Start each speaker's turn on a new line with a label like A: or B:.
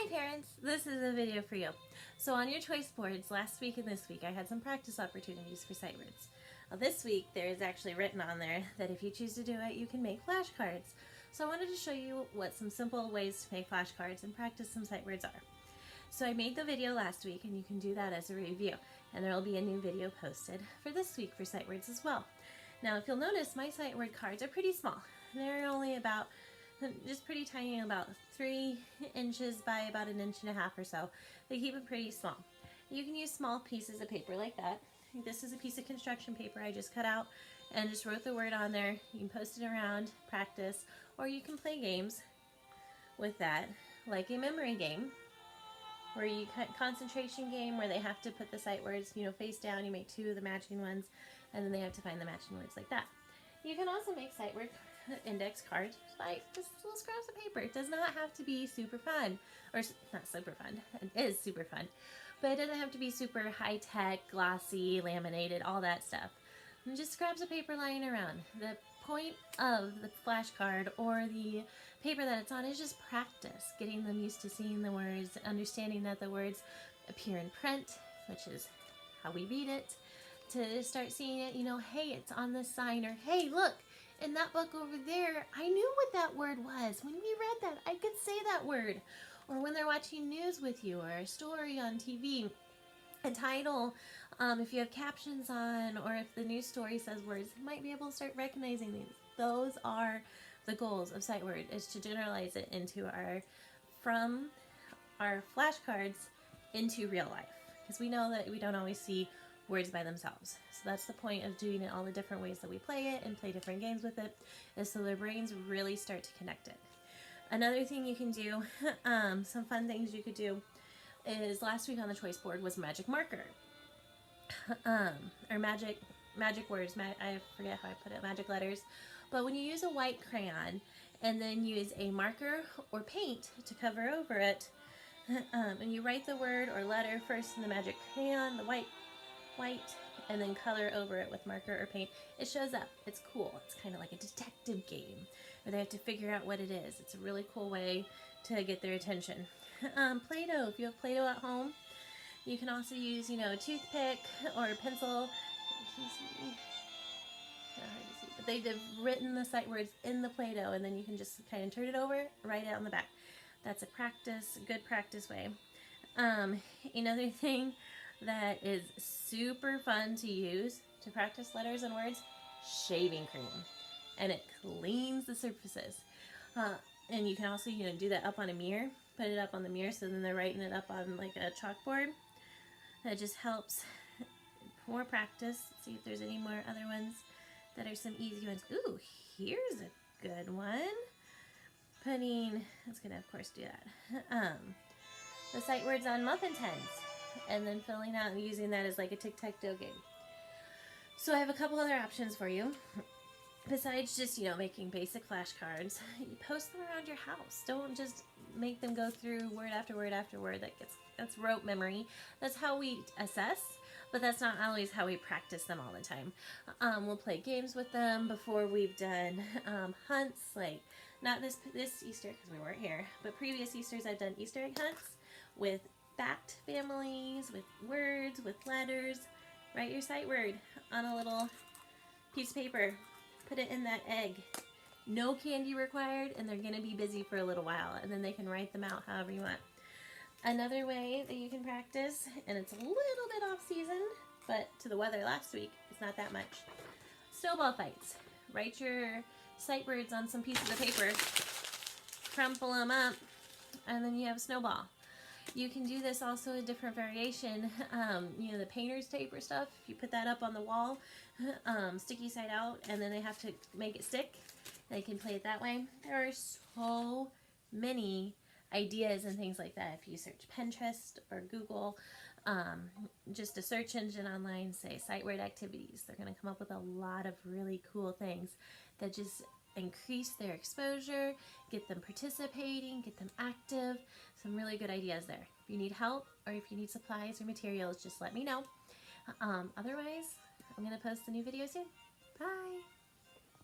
A: Hi parents, this is a video for you. So on your choice boards last week and this week I had some practice opportunities for sight words. This week there is actually written on there that if you choose to do it you can make flashcards. So I wanted to show you what some simple ways to make flashcards and practice some sight words are. So I made the video last week and you can do that as a review, and there will be a new video posted for this week for sight words as well. Now if you'll notice, my sight word cards are pretty small. They're only about just pretty tiny, about 3 inches by about 1.5 inches or so. They keep it pretty small. You can use small pieces of paper like that. This is a piece of construction paper I just cut out and just wrote the word on there. You can post it around, practice, or you can play games with that, like a memory game, where you concentration game where they have to put the sight words, face down. You make 2 of the matching ones, and then they have to find the matching words like that. You can also make sight word index cards by just little scraps of paper. It does not have to be super fun, or not super fun. It is super fun, but it doesn't have to be super high-tech, glossy, laminated, all that stuff. And just scraps of paper lying around. The point of the flashcard or the paper that it's on is just practice, getting them used to seeing the words, understanding that the words appear in print, which is how we read it, to start seeing it, hey, it's on this sign, or hey, look, in that book over there, I knew what that word was. When we read that, I could say that word. Or when they're watching news with you, or a story on TV, a title, if you have captions on, or if the news story says words, you might be able to start recognizing these. Those are the goals of sight word, is to generalize it from our flashcards into real life. Because we know that we don't always see words by themselves. So that's the point of doing it all the different ways that we play it and play different games with it, is so their brains really start to connect it. Another thing you can do, some fun things you could do, is last week on the choice board was magic marker. Or magic words, I forget how I put it, magic letters. But when you use a white crayon and then use a marker or paint to cover over it, and you write the word or letter first in the magic crayon, the white, and then color over it with marker or paint, it shows up. It's cool. It's kind of like a detective game where they have to figure out what it is. It's a really cool way to get their attention. Play-Doh. If you have Play-Doh at home, you can also use, a toothpick or a pencil. But they've written the sight words in the Play-Doh, and then you can just kind of turn it over, write it on the back. That's a good practice way. Another thing that is super fun to use to practice letters and words, shaving cream, and it cleans the surfaces. And you can also do that up on a mirror, put it up on the mirror so then they're writing it up on like a chalkboard. That just helps. More practice. Let's see if there's any more other ones that are some easy ones. Ooh, here's a good one. It's gonna of course do that. The sight words on muffin tins, and then filling out and using that as like a tic-tac-toe game. So I have a couple other options for you. Besides just, making basic flashcards, you post them around your house. Don't just make them go through word after word after word. That's rote memory. That's how we assess, but that's not always how we practice them all the time. We'll play games with them before we've done hunts, like not this Easter because we weren't here, but previous Easters I've done Easter egg hunts with fact families, with words, with letters. Write your sight word on a little piece of paper. Put it in that egg. No candy required, and they're going to be busy for a little while, and then they can write them out however you want. Another way that you can practice, and it's a little bit off season, but to the weather last week, it's not that much. Snowball fights. Write your sight words on some pieces of paper, crumple them up, and then you have a snowball. You can do this also a different variation. The painter's tape or stuff, if you put that up on the wall, sticky side out, and then they have to make it stick, they can play it that way. There are so many ideas and things like that. If you search Pinterest or Google, just a search engine online, say sight word activities, they're going to come up with a lot of really cool things that just increase their exposure, get them participating, get them active. Some really good ideas there. If you need help or if you need supplies or materials, just let me know. Otherwise, I'm going to post a new video soon. Bye!